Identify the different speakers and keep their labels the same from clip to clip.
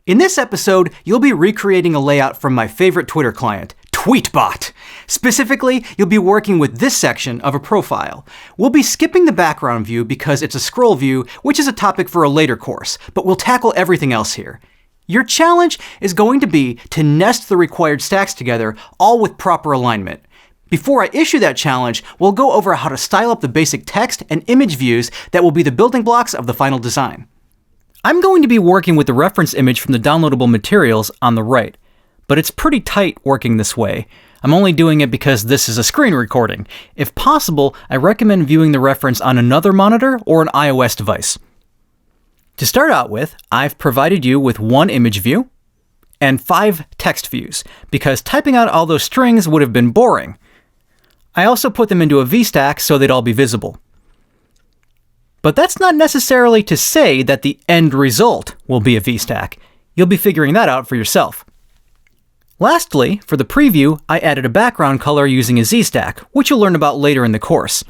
Speaker 1: In this episode, you'll be recreating a layout from my favorite Twitter client, Tweetbot. Specifically, you'll be working with this section of a profile. We'll be skipping the background view because it's a scroll view, which is a topic for a later course, but we'll tackle everything else here. Your challenge is going to be to nest the required stacks together, all with proper alignment. Before I issue that challenge, we'll go over how to style up the basic text and image views that will be the building blocks of the final design. I'm going to be working with the reference image from the downloadable materials on the right, but it's pretty tight working this way. I'm only doing it because this is a screen recording. If possible, I recommend viewing the reference on another monitor or an iOS device. To start out with, I've provided you with one image view and 5 text views, because typing out all those strings would have been boring. I also put them into a VStack so they'd all be visible. But that's not necessarily to say that the end result will be a VStack. You'll be figuring that out for yourself. Lastly, for the preview, I added a background color using a ZStack, which you'll learn about later in the course.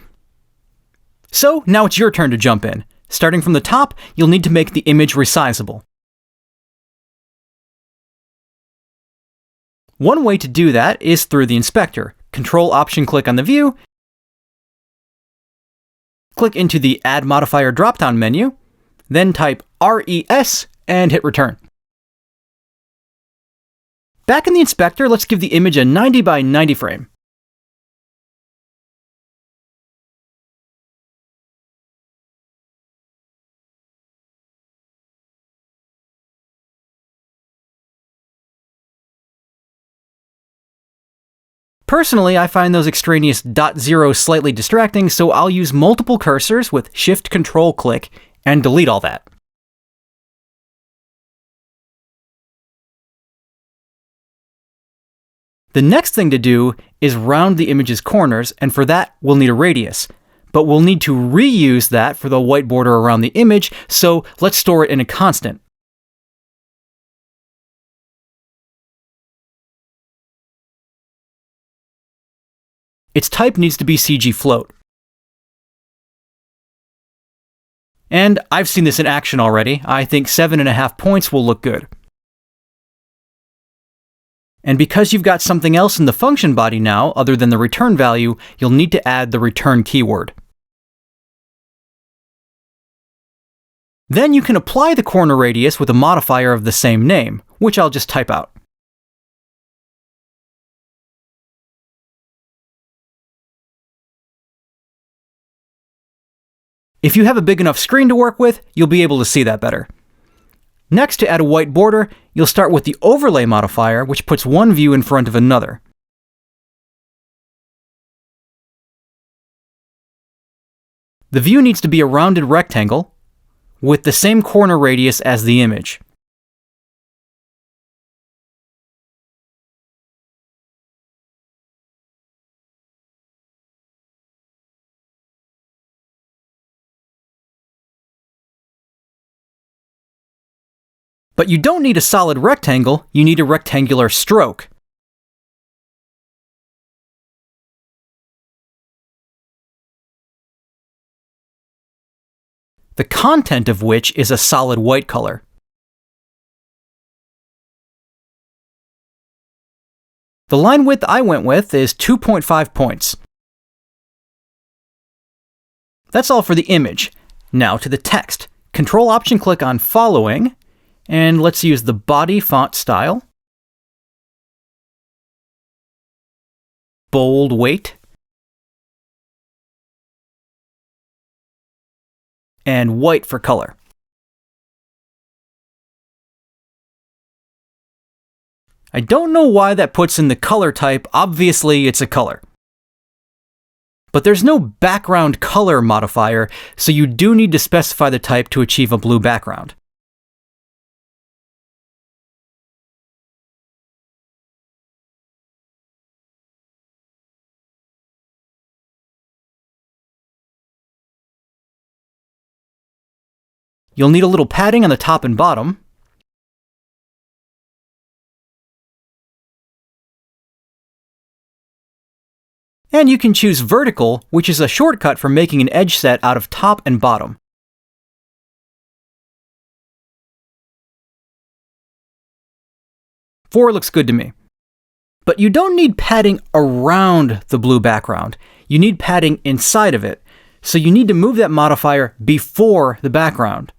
Speaker 1: So now it's your turn to jump in. Starting from the top, you'll need to make the image resizable. One way to do that is through the inspector. Control-Option-Click on the view, click into the Add Modifier drop-down menu, then type RES and hit Return. Back in the inspector, let's give the image a 90 by 90 frame. Personally, I find those extraneous dot zeros slightly distracting, so I'll use multiple cursors with Shift-Control-Click and delete all that. The next thing to do is round the image's corners, and for that, we'll need a radius. But we'll need to reuse that for the white border around the image, so let's store it in a constant. Its type needs to be CG float. And I've seen this in action already. I think 7.5 points will look good. And because you've got something else in the function body now, other than the return value, you'll need to add the return keyword. Then you can apply the corner radius with a modifier of the same name, which I'll just type out. If you have a big enough screen to work with, you'll be able to see that better. Next, to add a white border, you'll start with the overlay modifier, which puts one view in front of another. The view needs to be a rounded rectangle with the same corner radius as the image. But you don't need a solid rectangle, you need a rectangular stroke. The content of which is a solid white color. The line width I went with is 2.5 points. That's all for the image. Now to the text. Control-Option-Click on Following, and let's use the body font style, bold weight, and white for color. I don't know why that puts in the color type. Obviously, it's a color. But there's no background color modifier, so you do need to specify the type to achieve a blue background. You'll need a little padding on the top and bottom. And you can choose vertical, which is a shortcut for making an edge set out of top and bottom. 4 looks good to me. But you don't need padding around the blue background. You need padding inside of it. So you need to move that modifier before the background.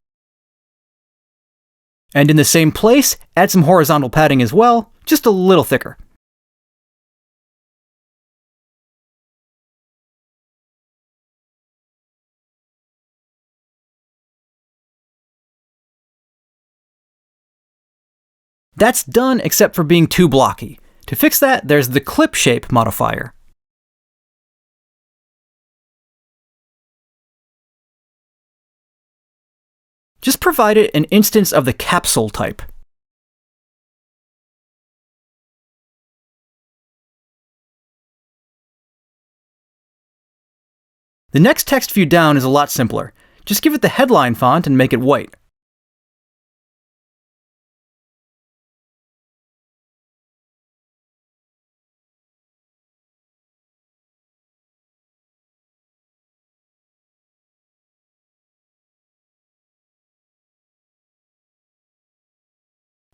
Speaker 1: And in the same place, add some horizontal padding as well, just a little thicker. That's done except for being too blocky. To fix that, there's the clip shape modifier. Just provide it an instance of the capsule type. The next text view down is a lot simpler. Just give it the headline font and make it white.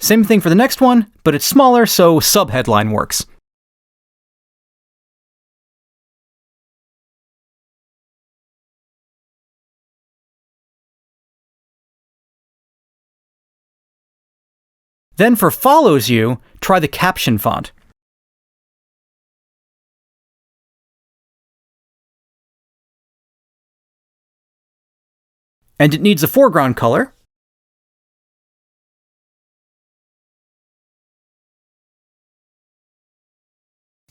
Speaker 1: Same thing for the next one, but it's smaller, so subheadline works. Then for follows you, try the caption font. And it needs a foreground color.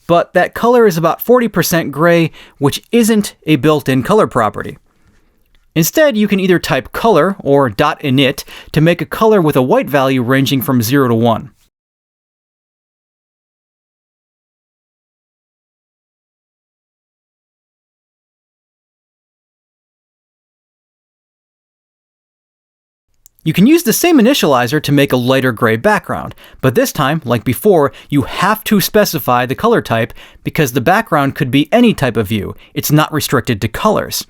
Speaker 1: But that color is about 40% gray, which isn't a built-in color property. Instead, you can either type color or .init to make a color with a white value ranging from 0 to 1. You can use the same initializer to make a lighter gray background, but this time, like before, you have to specify the color type because the background could be any type of view. It's not restricted to colors.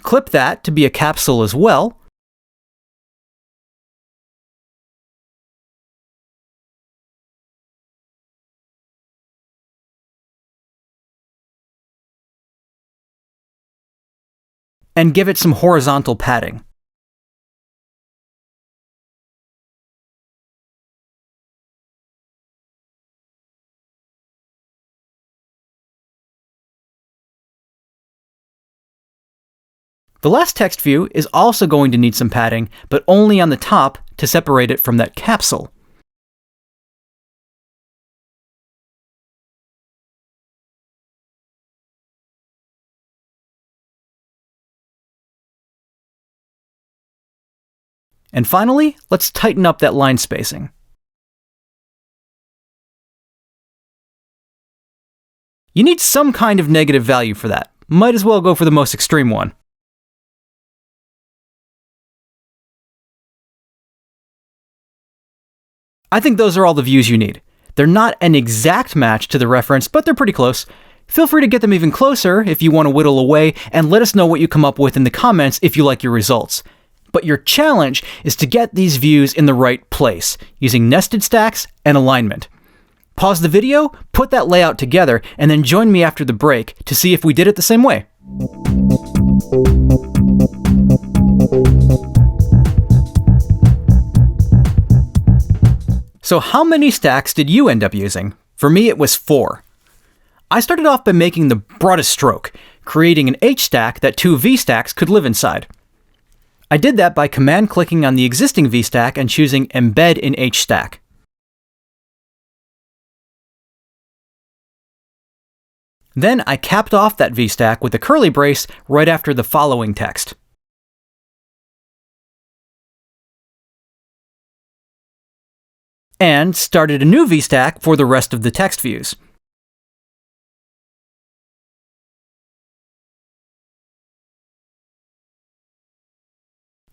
Speaker 1: Clip that to be a capsule as well. And give it some horizontal padding. The last text view is also going to need some padding, but only on the top to separate it from that capsule. And finally, let's tighten up that line spacing. You need some kind of negative value for that. Might as well go for the most extreme one. I think those are all the views you need. They're not an exact match to the reference, but they're pretty close. Feel free to get them even closer if you want to whittle away, and let us know what you come up with in the comments if you like your results. But your challenge is to get these views in the right place, using nested stacks and alignment. Pause the video, put that layout together, and then join me after the break to see if we did it the same way. So how many stacks did you end up using? For me, it was 4. I started off by making the broadest stroke, creating an H stack that 2 V stacks could live inside. I did that by command-clicking on the existing V stack and choosing Embed in H stack. Then I capped off that V stack with a curly brace right after the following text. And started a new V stack for the rest of the text views.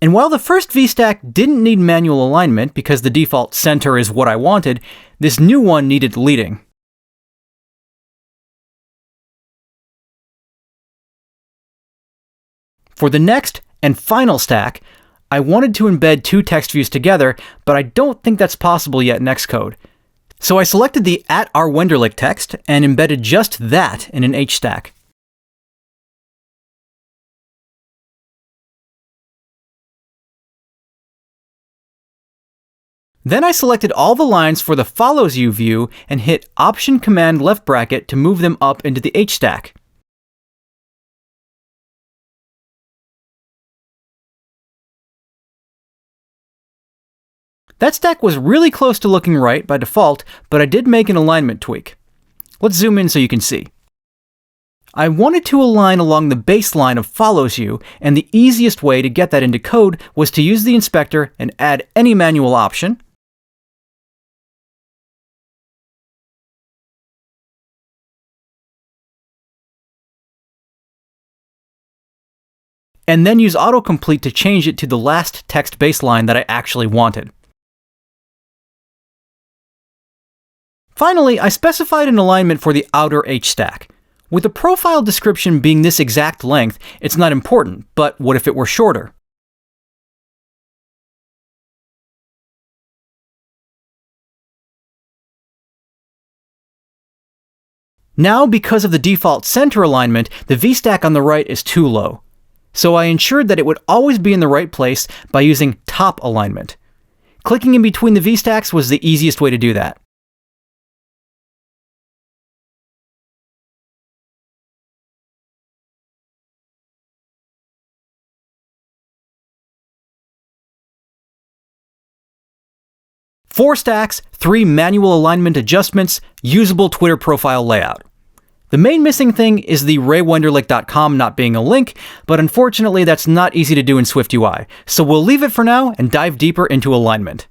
Speaker 1: And while the first VStack didn't need manual alignment because the default center is what I wanted, this new one needed deleting. For the next and final stack, I wanted to embed two text views together, but I don't think that's possible yet in Xcode. So I selected the @rwenderlich text and embedded just that in an H stack. Then I selected all the lines for the follows you view and hit Option-Command left bracket to move them up into the H stack. That stack was really close to looking right by default, but I did make an alignment tweak. Let's zoom in so you can see. I wanted to align along the baseline of follows you, and the easiest way to get that into code was to use the inspector and add any manual option. And then use autocomplete to change it to the last text baseline that I actually wanted. Finally, I specified an alignment for the outer H stack. With the profile description being this exact length, it's not important, but what if it were shorter? Now, because of the default center alignment, the VStack on the right is too low. So I ensured that it would always be in the right place by using top alignment. Clicking in between the VStacks was the easiest way to do that. Four stacks, 3 manual alignment adjustments, usable Twitter profile layout. The main missing thing is the raywenderlich.com not being a link, but unfortunately that's not easy to do in SwiftUI, so we'll leave it for now and dive deeper into alignment.